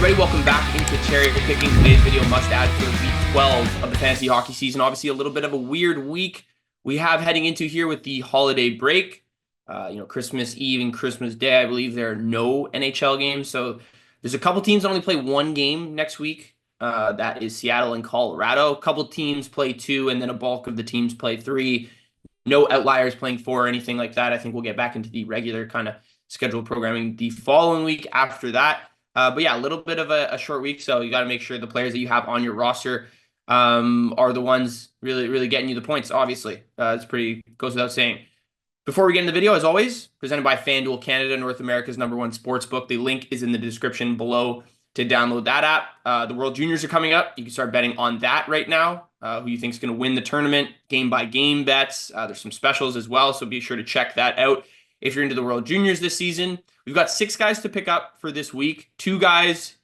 everybody, welcome back into Cherry Picking. Today's video must add for week 12 of the fantasy hockey season. Obviously a little bit of a weird week we have heading into here with the holiday break. Christmas Eve and Christmas Day, I believe there are no NHL games. So there's a couple teams that only play one game next week. That is Seattle and Colorado. A couple teams play two, and then a bulk of the teams play three. No outliers playing four or anything like that. I think we'll get back into the regular kind of scheduled programming the following week after that. But yeah, a little bit of a short week, so you got to make sure the players that you have on your roster are the ones really getting you the points, obviously. It's goes without saying. Before we get into the video, as always, presented by FanDuel Canada, North America's #1 sportsbook. The link is in the description below to download that app. The World Juniors are coming up. You can start betting on that right now. Who you think is going to win the tournament, game-by-game bets. There's some specials as well, so be sure to check that out if you're into the World Juniors this season. We've got 6 guys to pick up for this week. 2 guys,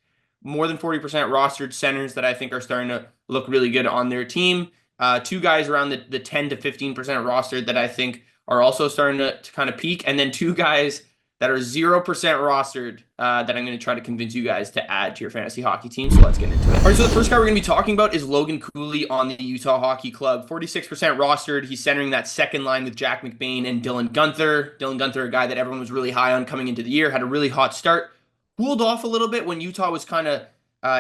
more than 40% rostered centers that I think are starting to look really good on their team. 2 guys around the 10 to 15% rostered that I think are also starting to kind of peak. And then 2 guys that are 0% rostered that I'm going to try to convince you guys to add to your fantasy hockey team. So let's get into it. All right, so the first guy we're going to be talking about is Logan Cooley on the Utah Hockey Club. 46% rostered. He's centering that second line with Jack McBain and Dylan Guenther. Dylan Guenther, a guy that everyone was really high on coming into the year, had a really hot start. Cooled off a little bit when Utah was kind of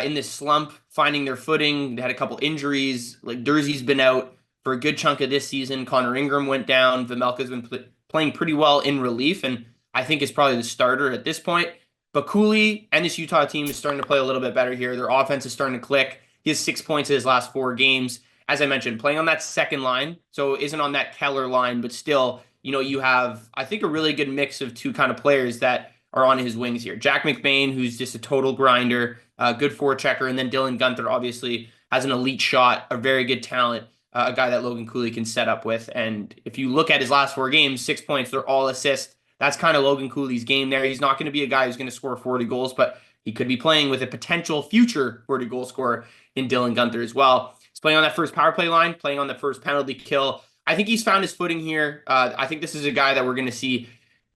in this slump, finding their footing. They had a couple injuries. Like Durzee's been out for a good chunk of this season. Connor Ingram went down. Vejmelka's been playing pretty well in relief, and I think is probably the starter at this point. But Cooley and this Utah team is starting to play a little bit better here. Their offense is starting to click. He has 6 points in his last 4 games. As I mentioned, playing on that second line, so isn't on that Keller line, but still, you have, I think, a really good mix of 2 kind of players that are on his wings here. Jack McBain, who's just a total grinder, good forechecker, and then Dylan Guenther obviously has an elite shot, a very good talent, a guy that Logan Cooley can set up with. And if you look at his last 4 games, 6 points, they're all assists. That's kind of Logan Cooley's game there. He's not going to be a guy who's going to score 40 goals, but he could be playing with a potential future 40 goal scorer in Dylan Guenther as well. He's playing on that first power play line, playing on the first penalty kill. I think he's found his footing here. I think this is a guy that we're going to see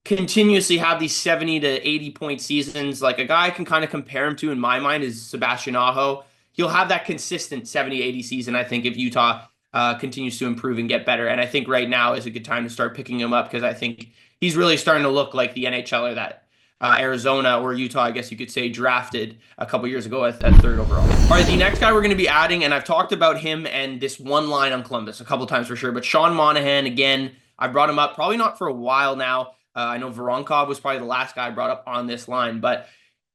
continuously have these 70 to 80 point seasons. Like a guy I can kind of compare him to in my mind is Sebastian Aho. He'll have that consistent 70, 80 season, I think, if Utah continues to improve and get better. And I think right now is a good time to start picking him up because I think he's really starting to look like the NHLer that Arizona or Utah, I guess you could say, drafted a couple years ago at 3rd overall. All right, the next guy we're going to be adding, and I've talked about him and this one line on Columbus a couple times for sure, but Sean Monahan, again, I brought him up probably not for a while now. I know Voronkov was probably the last guy I brought up on this line, but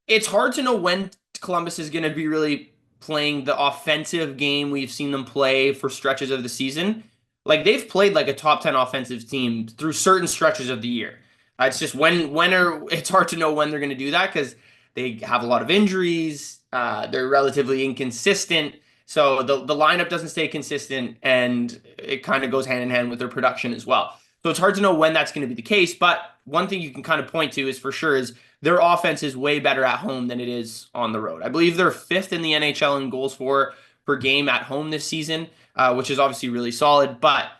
it's hard to know when Columbus is going to be really playing the offensive game we've seen them play for stretches of the season. Like they've played like a top 10 offensive team through certain stretches of the year. It's just it's hard to know when they're going to do that because they have a lot of injuries. They're relatively inconsistent. So the lineup doesn't stay consistent and it kind of goes hand in hand with their production as well. So it's hard to know when that's going to be the case. But one thing you can kind of point to is for sure is their offense is way better at home than it is on the road. I believe they're 5th in the NHL in goals for per game at home this season. Which is obviously really solid, but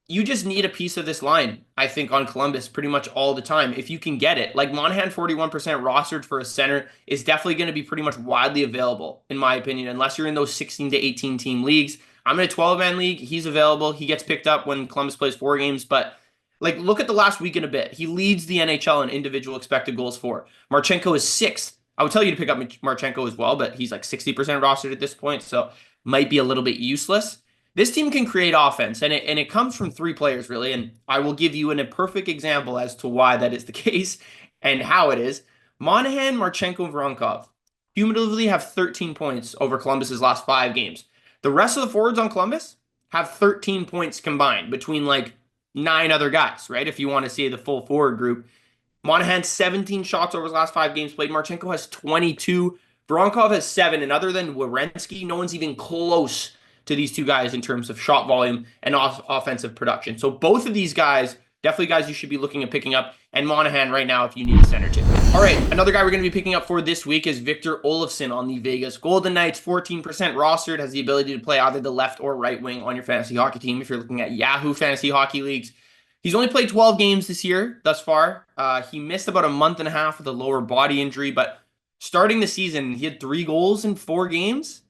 you just need a piece of this line, I think, on Columbus pretty much all the time, if you can get it. Like Monahan, 41% rostered for a center is definitely going to be pretty much widely available, in my opinion, unless you're in those 16 to 18 team leagues. I'm in a 12-man league. He's available. He gets picked up when Columbus plays 4 games, but like look at the last week and a bit. He leads the NHL in individual expected goals for. Marchenko is 6th. I would tell you to pick up Marchenko as well, but he's like 60% rostered at this point, so might be a little bit useless. This team can create offense, and it comes from 3 players, really, and I will give you a perfect example as to why that is the case and how it is. Monahan, Marchenko, and Voronkov cumulatively have 13 points over Columbus's last 5 games. The rest of the forwards on Columbus have 13 points combined between, like, 9 other guys, right, if you want to see the full forward group. Monahan, 17 shots over his last 5 games played. Marchenko has 22. Voronkov has 7, and other than Werenski, no one's even close to these 2 guys in terms of shot volume and offensive production. So both of these guys, definitely guys you should be looking at picking up, and Monahan right now if you need a center too. All right, another guy we're going to be picking up for this week is Victor Olofsson on the Vegas Golden Knights. 14% rostered, has the ability to play either the left or right wing on your fantasy hockey team if you're looking at Yahoo Fantasy Hockey Leagues. He's only played 12 games this year thus far. He missed about a month and a half with a lower body injury, but starting the season, he had 3 goals in 4 games.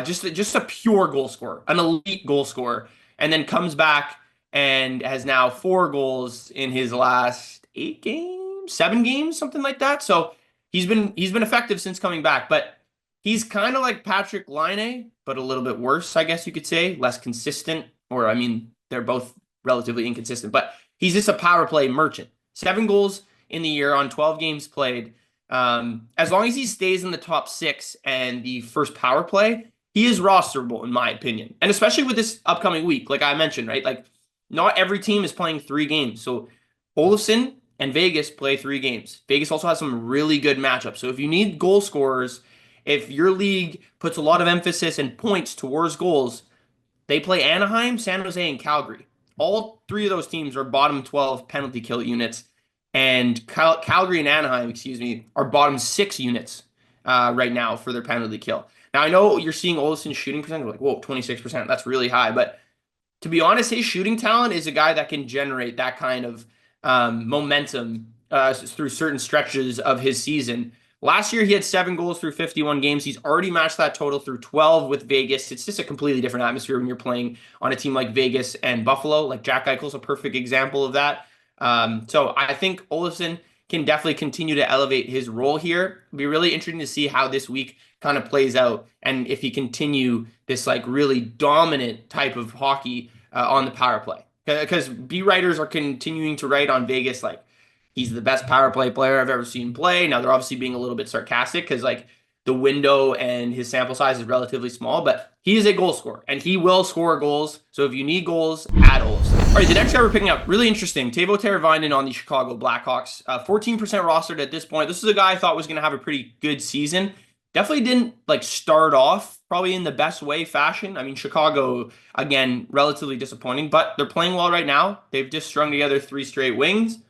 Just a pure goal scorer, an elite goal scorer, and then comes back and has now 4 goals in his last 8 games, 7 games, something like that. So he's been effective since coming back, but he's kind of like Patrick Laine, but a little bit worse, I guess you could say, less consistent. Or I mean, they're both relatively inconsistent, but he's just a power play merchant. 7 goals in the year on 12 games played. As long as he stays in the top 6 and the first power play, he is rosterable in my opinion. And especially with this upcoming week, like I mentioned, right? Like not every team is playing 3 games. So Olofsson and Vegas play 3 games. Vegas also has some really good matchups. So if you need goal scorers, if your league puts a lot of emphasis and points towards goals, they play Anaheim, San Jose, and Calgary. All 3 of those teams are bottom 12 penalty kill units, and Calgary and Anaheim, excuse me, are bottom 6 units right now for their penalty kill. Now I know you're seeing Olofsson's shooting percentage, like whoa, 26%, that's really high. But to be honest, his shooting talent is a guy that can generate that kind of momentum through certain stretches of his season. Last year, he had 7 goals through 51 games. He's already matched that total through 12 with Vegas. It's just a completely different atmosphere when you're playing on a team like Vegas and Buffalo. Like Jack Eichel's a perfect example of that. So I think Olofsson can definitely continue to elevate his role here. It'll be really interesting to see how this week kind of plays out and if he continue this like really dominant type of hockey on the power play. Because B writers are continuing to write on Vegas like he's the best power play player I've ever seen play. Now they're obviously being a little bit sarcastic because like the window and his sample size is relatively small, but he is a goal scorer and he will score goals. So if you need goals, add Olofsson. All right, the next guy we're picking up, really interesting. Teuvo Teravainen on the Chicago Blackhawks. 14% rostered at this point. This is a guy I thought was going to have a pretty good season. Definitely didn't like start off probably in the best way fashion. I mean, Chicago, again, relatively disappointing, but they're playing well right now. They've just strung together 3 straight wins,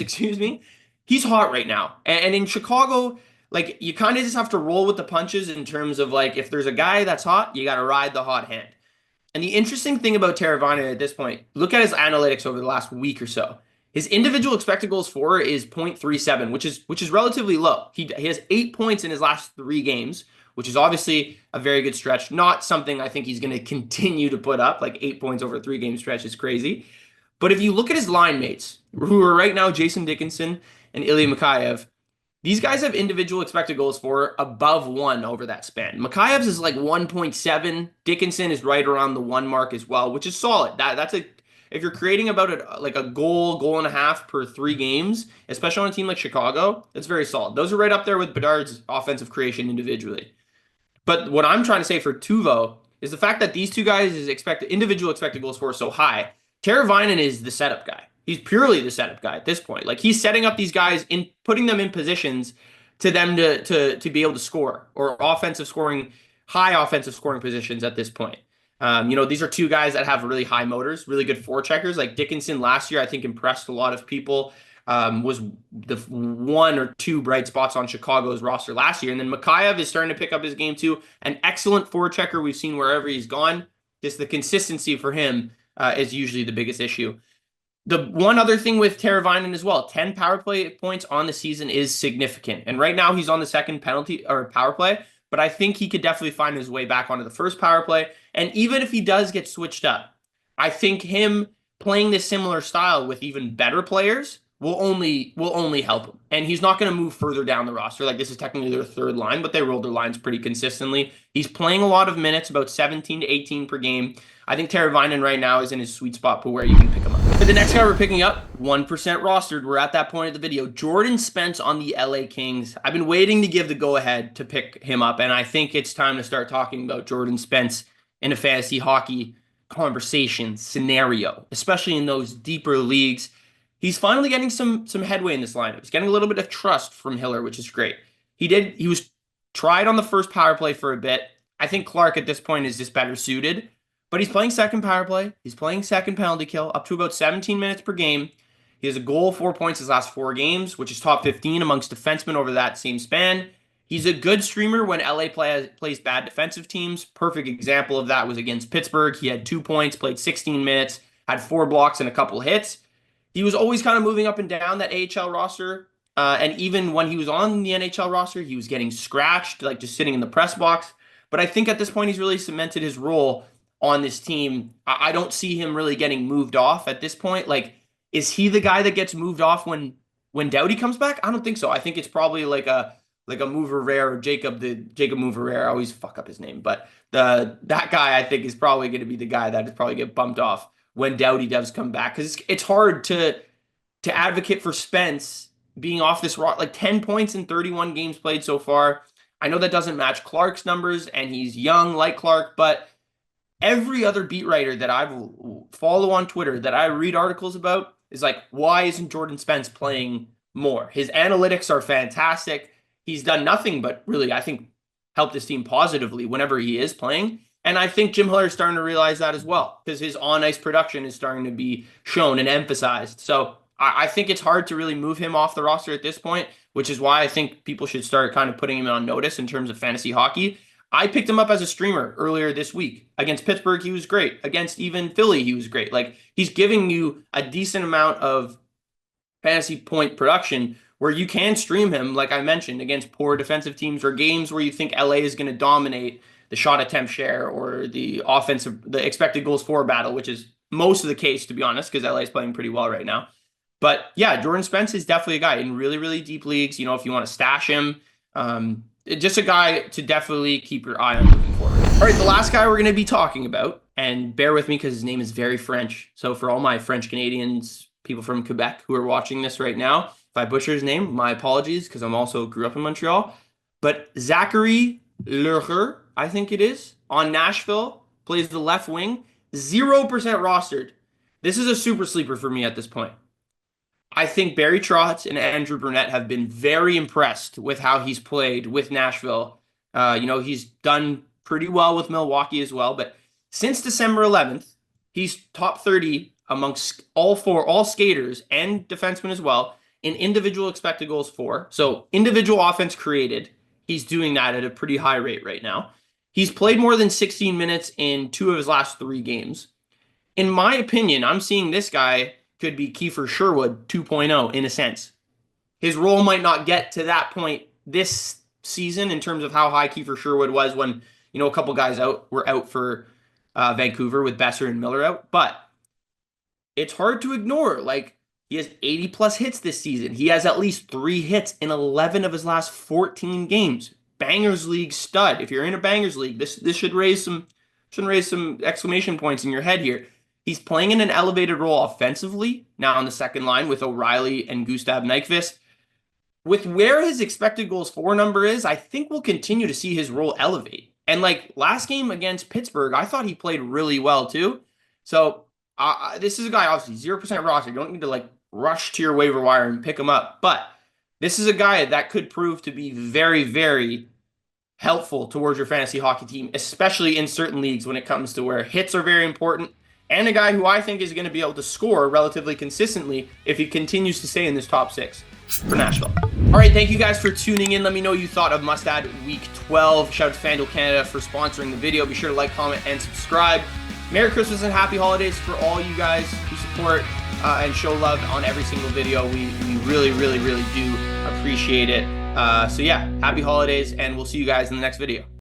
excuse me. He's hot right now. And in Chicago, like you kind of just have to roll with the punches in terms of like if there's a guy that's hot, you got to ride the hot hand. And the interesting thing about Teravainen at this point, look at his analytics over the last week or so. His individual expected goals for is 0.37, which is relatively low. He has 8 points in his last 3 games, which is obviously a very good stretch. Not something I think he's going to continue to put up. Like 8 points over a 3-game stretch is crazy. But if you look at his line mates, who are right now Jason Dickinson and Ilya Mikheyev, these guys have individual expected goals for above 1 over that span. Mikheyev's is like 1.7. Dickinson is right around the 1 mark as well, which is solid. That's a if you're creating about like a goal and a half per 3 games, especially on a team like Chicago, that's very solid. Those are right up there with Bedard's offensive creation individually. But what I'm trying to say for Teuvo is the fact that these 2 guys' individual expected goals for so high. Teravainen is the setup guy. He's purely the setup guy at this point. Like he's setting up these guys in putting them in positions to them to be able to score or high offensive scoring positions at this point. These are 2 guys that have really high motors, really good forecheckers. Like Dickinson last year, I think impressed a lot of people. Was the 1 or 2 bright spots on Chicago's roster last year. And then Mikheyev is starting to pick up his game too. An excellent forechecker we've seen wherever he's gone. Just the consistency for him is usually the biggest issue. The one other thing with Teravainen as well, 10 power play points on the season is significant. And right now he's on the second penalty or power play, but I think he could definitely find his way back onto the first power play. And even if he does get switched up, I think him playing this similar style with even better players will only help him. And he's not going to move further down the roster. Like this is technically their 3rd line, but they roll their lines pretty consistently. He's playing a lot of minutes, about 17 to 18 per game. I think Teravainen right now is in his sweet spot for where you can pick him up. But the next guy we're picking up, 1% rostered. We're at that point of the video. Jordan Spence on the LA Kings. I've been waiting to give the go-ahead to pick him up, and I think it's time to start talking about Jordan Spence in a fantasy hockey conversation scenario, especially in those deeper leagues. He's finally getting some headway in this lineup. He's getting a little bit of trust from Hiller, which is great. He was tried on the first power play for a bit. I think Clark at this point is just better suited. But he's playing second power play. He's playing second penalty kill, up to about 17 minutes per game. He has a goal, 4 points his last 4 games, which is top 15 amongst defensemen over that same span. He's a good streamer when LA plays bad defensive teams. Perfect example of that was against Pittsburgh. He had 2 points, played 16 minutes, had 4 blocks and a couple hits. He was always kind of moving up and down that AHL roster. And even when he was on the NHL roster, he was getting scratched, like just sitting in the press box. But I think at this point, he's really cemented his role on this team. I don't see him really getting moved off at this point. Like, is he the guy that gets moved off when Doughty comes back? I don't think so. I think it's probably like a Mover Rare or Jacob Mover Rare. I always fuck up his name, but that guy I think is probably going to be the guy that is probably get bumped off when Doughty does come back, because it's hard to advocate for Spence being off this rock, like 10 points in 31 games played so far. I know that doesn't match Clark's numbers, and he's young like Clark, but every other beat writer that I follow on Twitter that I read articles about is like, why isn't Jordan Spence playing more? His analytics are fantastic. He's done nothing but really, I think, help this team positively whenever he is playing. And I think Jim Hiller is starting to realize that as well, because his on-ice production is starting to be shown and emphasized. So I think it's hard to really move him off the roster at this point, which is why I think people should start kind of putting him on notice in terms of fantasy hockey. I picked him up as a streamer earlier this week. Against Pittsburgh, he was great. Against even Philly, he was great. Like, he's giving you a decent amount of fantasy point production where you can stream him, like I mentioned, against poor defensive teams or games where you think LA is going to dominate the shot attempt share or the expected goals for battle, which is most of the case, to be honest, because LA is playing pretty well right now. But yeah, Jordan Spence is definitely a guy in really, really deep leagues. You know, if you want to stash him, just a guy to definitely keep your eye on moving forward. All right, the last guy we're going to be talking about, and bear with me because his name is very French. So for all my French Canadians, people from Quebec who are watching this right now, if I butcher his name, my apologies, because I'm also grew up in Montreal. But Zachary Leher, I think it is, on Nashville, plays the left wing, 0% rostered. This is a super sleeper for me at this point. I think Barry Trotz and Andrew Burnett have been very impressed with how he's played with Nashville. He's done pretty well with Milwaukee as well, but since December 11th, he's top 30 amongst all skaters and defensemen as well in individual expected goals for. So individual offense created, he's doing that at a pretty high rate right now. He's played more than 16 minutes in 2 of his last 3 games. In my opinion, I'm seeing this guy could be Kiefer Sherwood 2.0 in a sense. His role might not get to that point this season in terms of how high Kiefer Sherwood was when, a couple guys were out for Vancouver with Besser and Miller out, but it's hard to ignore. Like, he has 80 plus hits this season. He has at least 3 hits in 11 of his last 14 games. Bangers League stud. If you're in a Bangers League, this should raise some exclamation points in your head here. He's playing in an elevated role offensively now on the second line with O'Reilly and Gustav Nyquist. With where his expected goals for number is, I think we'll continue to see his role elevate. And like last game against Pittsburgh, I thought he played really well too. So this is a guy, obviously 0% roster. You don't need to rush to your waiver wire and pick him up. But this is a guy that could prove to be very, very helpful towards your fantasy hockey team, especially in certain leagues when it comes to where hits are very important. And a guy who I think is going to be able to score relatively consistently if he continues to stay in this top 6 for Nashville. All right, thank you guys for tuning in. Let me know what you thought of Must Add Week 12. Shout out to FanDuel Canada for sponsoring the video. Be sure to like, comment, and subscribe. Merry Christmas and Happy Holidays for all you guys who support and show love on every single video. We really, really, really do appreciate it. So yeah, Happy Holidays, and we'll see you guys in the next video.